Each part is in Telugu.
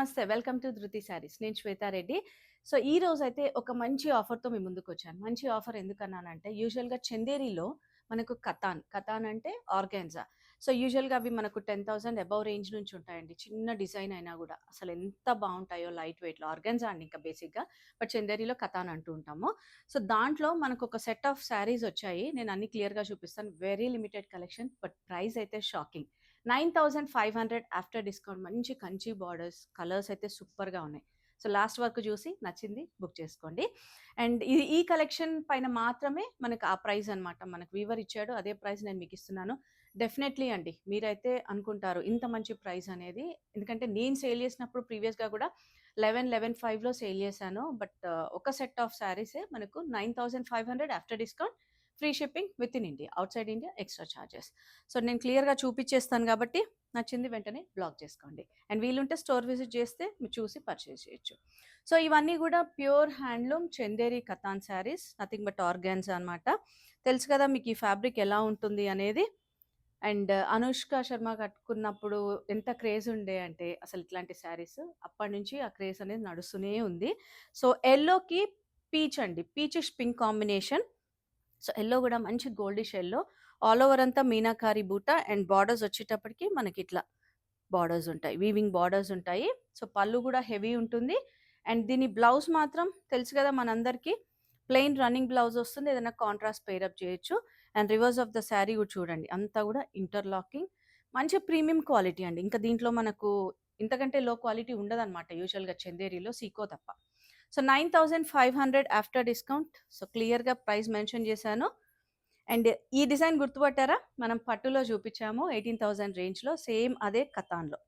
నమస్తే. వెల్కమ్ టు ధృతి శారీస్. నేను శ్వేతారెడ్డి. సో, ఈ రోజైతే ఒక మంచి ఆఫర్‌తో మీ ముందుకొచ్చాను. మంచి ఆఫర్ ఎందుకన్నానంటే, యూజువల్‌గా చందేరిలో మనకు కతాన్, కతాన్ అంటే ఆర్గాన్జా. సో, యూజువల్‌గా అవి మనకు 10,000 అబోవ్ రేంజ్ నుంచి ఉంటాయండి. చిన్న డిజైన్ అయినా గూడా. అసలెంత బావుంటాయో లైట్ వెయిట్‌లో. ఆర్గాన్జా అండి ఇంకా బేసిక్‌గా. బట్ చందేరిలో కతాన్ అంటూ ఉంటాము. సో, దాంట్లో మనకొక సెట్ ఆఫ్ శారీస్ వచ్చాయి. నేను అన్నీ క్లియర్‌గా చూపిస్తాను. Very limited collection. But price అయితే షాకింగ్. 9,500 after discount. మంచి కంచి బార్డర్స్, కలర్స్ అయితే సూపర్‌గా ఉన్నాయి. సో, లాస్ట్ వరకు చూసి నచ్చింది బుక్ చేసుకోండి. అండ్ ఈ కలెక్షన్ పైన మాత్రమే మనకు ఆ ప్రైస్ అనమాట. మనకు వీవర్ ఇచ్చాడు. అదే ప్రైస్ నేను మీకిస్తున్నాను. డెఫినెట్‌లీ అండి. మీరైతే అనుకుంటారు ఇంత మంచి ప్రైస్ అనేది. ఎందుకంటే నేను సేల్ చేసినప్పుడు ప్రీవియస్‌గా కూడా 11,500లో సేల్ చేశాను. బట్ ఒక సెట్ ఆఫ్ శారీసే మనకు 9,500 after discount. Free shipping within India. Outside India extra charges. So, నేను క్లియర్‌గా చూపిచ్చేస్తాను గాబట్టి, నచ్చింది వెంటనే బ్లాక్ చేసుకోండి. అండ్ వీలుంటే స్టోర్ విజిట్ చేస్తే మీరు చూసి పర్చేజ్ చేయొచ్చు. సో, ఇవన్నీ గూడా pure handloom Chanderi katan saris. Nothing but organza అనమాట. తెలుసు కదా మీకు ఈ ఫ్యాబ్రిక్ ఎలా ఉంటుంది అనేది. అండ్ అనుష్క శర్మ కట్టుకున్నప్పుడు ఎంత క్రేజ్ ఉండే అంటే అసలు ఇట్లాంటి శారీస్. అప్పటినుంచి ఆ క్రేజ్ అనేది నడుస్తూనే ఉంది. సో, యెల్లోకి పీచ్ అండి. Peachish pink combination. So, yellow గూడా మంచి గోల్డిష్ యెల్లో. ఆల్ ఓవర్ అంతా మీనాకారి బూటా అండ్ బార్డర్స్ వచ్చేటప్పటికి మనకిట్లా బార్డర్స్ ఉంటాయి. వీవింగ్ బార్డర్స్ ఉంటాయి. సో, పళ్ళు గూడా హెవీ ఉంటుంది. అండ్ దీని బ్లౌజ్ మాత్రం తెలుసు గదా మనందరికీ. ప్లెయిన్ రన్నింగ్ బ్లౌజ్ వస్తుంది. ఏదైనా కాంట్రాస్ట్ పెయిరప్ చేయొచ్చు. And reverse of the sari గూడా చూడండి. అంతా గూడా ఇంటర్లాకింగ్. మంచి ప్రీమియం క్వాలిటీ అండి. ఇంకా దీంట్లో మనకు ఇంతకంటే లో క్వాలిటీ ఉండదనమాట యూజువల్‌గా చందేరిలో సీకో తప్ప. So, 9,500 after discount. సో, క్లియర్‌గా ప్రైస్ మెన్షన్ చేశాను. అండ్ ఈ డిజైన్ గుర్తుపట్టారా? మనం పట్టులో చూపించాము 18,000 రేంజ్‌లో. సేమ్ అదే కతాన్‌లో.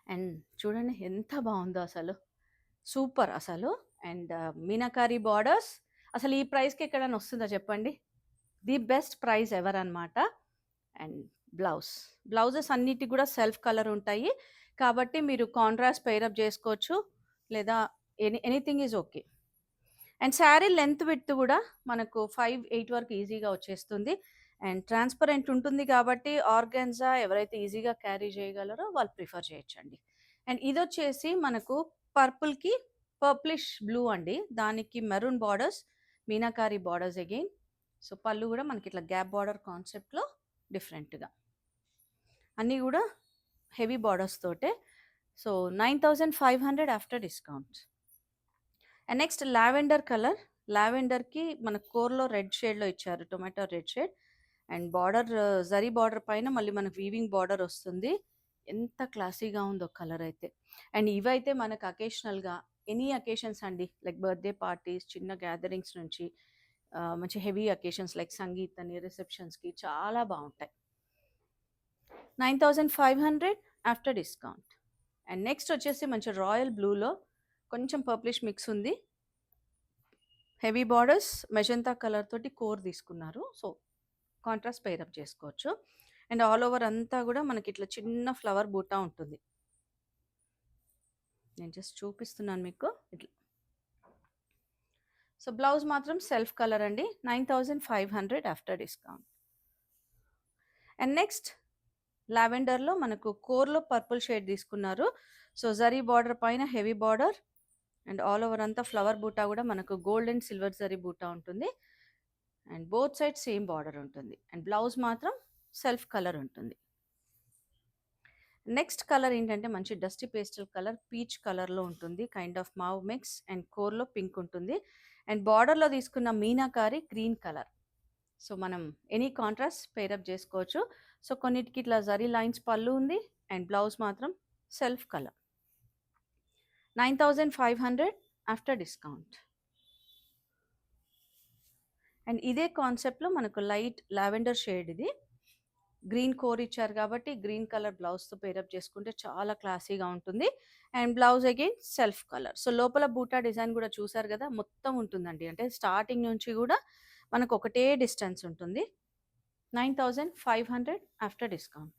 అండ్ చూడండి ఎంత బావుందో అసలు. సూపర్ అసలు. And meenakari borders. అసలు ఈ ప్రైస్‌కి ఎక్కడైనా వస్తుందా చెప్పండి? ది బెస్ట్ ప్రైస్ ఎవర్ అనమాట. And blouse. బ్లౌజెస్ అన్నిటికి కూడా సెల్ఫ్ కలర్ ఉంటాయి. కాబట్టి మీరు కాంట్రాస్ట్ పెయిరప్ చేసుకోవచ్చు. లేదా anything is okay. And sari length width కూడా మనకు 5, 8 వరకు ఈజీగా వచ్చేస్తుంది. అండ్ ట్రాన్స్‌పరెంట్ ఉంటుంది కాబట్టి ఆర్గాన్జా ఎవరైతే ఈజీగా క్యారీ చేయగలరో వాళ్ళు ప్రిఫర్ చేయొచ్చండి. అండ్ ఇదొచ్చేసి మనకు పర్పుల్‌కి పర్పులిష్ బ్లూ అండి. దానికి maroon borders, meenakari borders again. So, పళ్ళు కూడా మనకి ఇట్లా గ్యాప్ బార్డర్ కాన్సెప్ట్‌లో డిఫరెంట్‌గా. అన్నీ కూడా హెవీ బార్డర్స్ తోటే. So, 9,500 after discount. And next lavender colour. లావెండర్‌కి మన కోర్‌లో రెడ్ షేడ్‌లో ఇచ్చారు. Tomato red shade. And border zari border పైన మళ్ళీ మనకు వీవింగ్ బార్డర్ వస్తుంది. ఎంత క్లాసీగా ఉందో కలర్ అయితే. అండ్ ఇవైతే మనకు అకేషనల్‌గా ఎనీ అకేషన్స్ అండి. లైక్ బర్త్‌డే పార్టీస్, చిన్న గ్యాదరింగ్స్ నుంచి మంచి హెవీ అకేషన్స్ లైక్ సంగీత్ అని, రిసెప్షన్స్‌కి చాలా బావుంటాయి. 9,500 ఆఫ్టర్ డిస్కౌంట్. అండ్ నెక్స్ట్ వచ్చేసి మంచి రాయల్ బ్లూలో కొంచెం పర్ప్లిష్ మిక్స్ ఉంది. హెవీ బార్డర్స్ మెజంతా కలర్ తోటి కోర్ తీసుకున్నారు. సో, కాంట్రాస్ట్ పెయిరప్ చేసుకోవచ్చు. అండ్ ఆల్ ఓవర్ అంతా కూడా మనకి ఇట్లా చిన్న ఫ్లవర్ బూటా ఉంటుంది. నేను జస్ట్ చూపిస్తున్నాను మీకు ఇట్లా. సో, బ్లౌజ్ మాత్రం సెల్ఫ్ కలర్ అండి. 9,500 ఆఫ్టర్ డిస్కౌంట్. అండ్ నెక్స్ట్ లావెండర్‌లో మనకు కోర్‌లో పర్పుల్ షేడ్ తీసుకున్నారు. సో, జరీ బార్డర్ పైన heavy border and all over అంతా ఫ్లవర్ బూటా కూడా మనకు gold and silver zari buta ఉంటుంది. And both side same border ఉంటుంది. అండ్ బ్లౌజ్ మాత్రం సెల్ఫ్ కలర్ ఉంటుంది. నెక్స్ట్ కలర్ ఏంటంటే మంచి డస్టీ పేస్టల్ కలర్ పీచ్ కలర్‌లో ఉంటుంది. Kind of mauve mix and కోర్‌లో పింక్ ఉంటుంది. అండ్ బార్డర్‌లో తీసుకున్న మీనాకారి గ్రీన్ కలర్. సో, మనం ఎనీ కాంట్రాస్ట్ పెయిరప్ చేసుకోవచ్చు. సో, కొన్నిటికి ఇట్లా జరీ లైన్స్ పళ్ళు ఉంది. అండ్ బ్లౌజ్ మాత్రం self colour. 9,500 after discount. And ఇదే కాన్సెప్ట్‌లో మనకు లైట్ లావెండర్ షేడ్ ఇది. గ్రీన్ కోర్ ఇచ్చారు కాబట్టి గ్రీన్ కలర్ బ్లౌజ్‌తో పెయిరప్ చేసుకుంటే చాలా క్లాసీగా ఉంటుంది. And blouse again self colour. So, లోపల బూటా డిజైన్ కూడా చూసారు కదా! మొత్తం ఉంటుందండి. అంటే స్టార్టింగ్ నుంచి కూడా మనకు ఒకటే డిస్టెన్స్ ఉంటుంది. 9,500 ఆఫ్టర్ డిస్కౌంట్.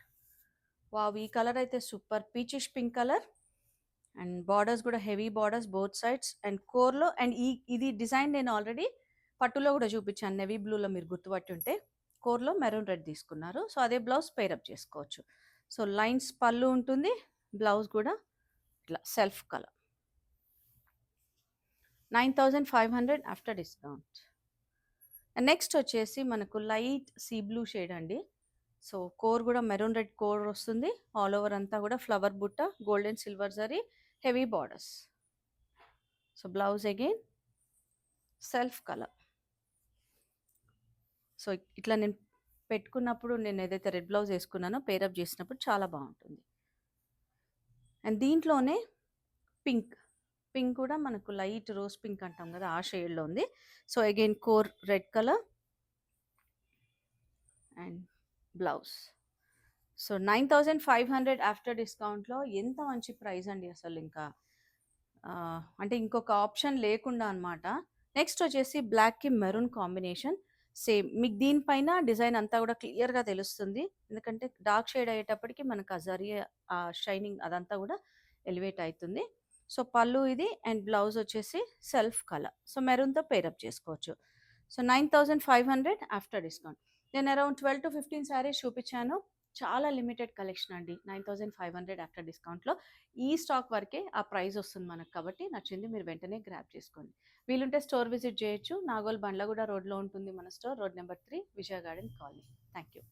వావ్! ఈ కలర్ అయితే super peachish pink colour. And borders కూడా heavy borders both sides and కోర్‌లో అండ్ ఇది డిజైన్ నేను ఆల్రెడీ పట్టులో కూడా చూపించాను. నేవీ బ్లూలో మీరు గుర్తుపట్టుంటే. కోర్‌లో మెరూన్ రెడ్ తీసుకున్నారు. సో, అదే బ్లౌజ్ పెయిరప్ చేసుకోవచ్చు. సో, లైన్స్ పళ్ళు ఉంటుంది. బ్లౌజ్ కూడా ఇట్లా self colour 9500 after discount. Next వచ్చేసి మనకు లైట్ సీ బ్లూ షేడ్ అండి. సో కోర్ కూడా మెరూన్ రెడ్ కోర్ వస్తుంది. ఆల్ ఓవర్ అంతా కూడా ఫ్లవర్ బుట్ట, gold and silver zari, heavy borders. So blouse again self colour. So ఇట్లా నేను పెట్టుకున్నప్పుడు నేను ఏదైతే రెడ్ బ్లౌజ్ వేసుకున్నానో పేరప్ చేసినప్పుడు చాలా బాగుంటుంది. అండ్ దీంట్లోనే పింక్ పింక్ కూడా మనకు లైట్ రోజ్ పింక్ అంటాం కదా, ఆ షేడ్లో ఉంది. So again core red colour and blouse. So 9500 after డిస్కౌంట్లో ఎంత మంచి ప్రైస్ అండి అసలు. ఇంకా అంటే ఇంకొక ఆప్షన్ లేకుండా అనమాట. నెక్స్ట్ వచ్చేసి బ్లాక్కి మెరూన్ కాంబినేషన్. సేమ్ మీకు దీనిపైన డిజైన్ అంతా కూడా క్లియర్గా తెలుస్తుంది, ఎందుకంటే డార్క్ షేడ్ అయ్యేటప్పటికి మనకు ఆ జరీ ఆ షైనింగ్ అదంతా కూడా ఎలివేట్ అవుతుంది. సో పళ్ళు ఇది అండ్ బ్లౌజ్ వచ్చేసి సెల్ఫ్ కలర్. సో మెరూన్తో పేరప్ చేసుకోవచ్చు. So 9500 after discount. నేను అరౌండ్ 12 to 15 శారీస్ చూపించాను. చాలా లిమిటెడ్ కలెక్షన్ అండి. 9500 ఆఫ్టర్ డిస్కౌంట్లో ఈ స్టాక్ వరకే ఆ ప్రైస్ వస్తుంది మనకు, కాబట్టి నచ్చింది మీరు వెంటనే గ్రాప్ చేసుకోండి. వీలుంటే స్టోర్ విజిట్ చేయొచ్చు. నాగోల్ బండ్లగూడ రోడ్లో ఉంటుంది మన store, road number 3, Vijaya garden colony. Thank you.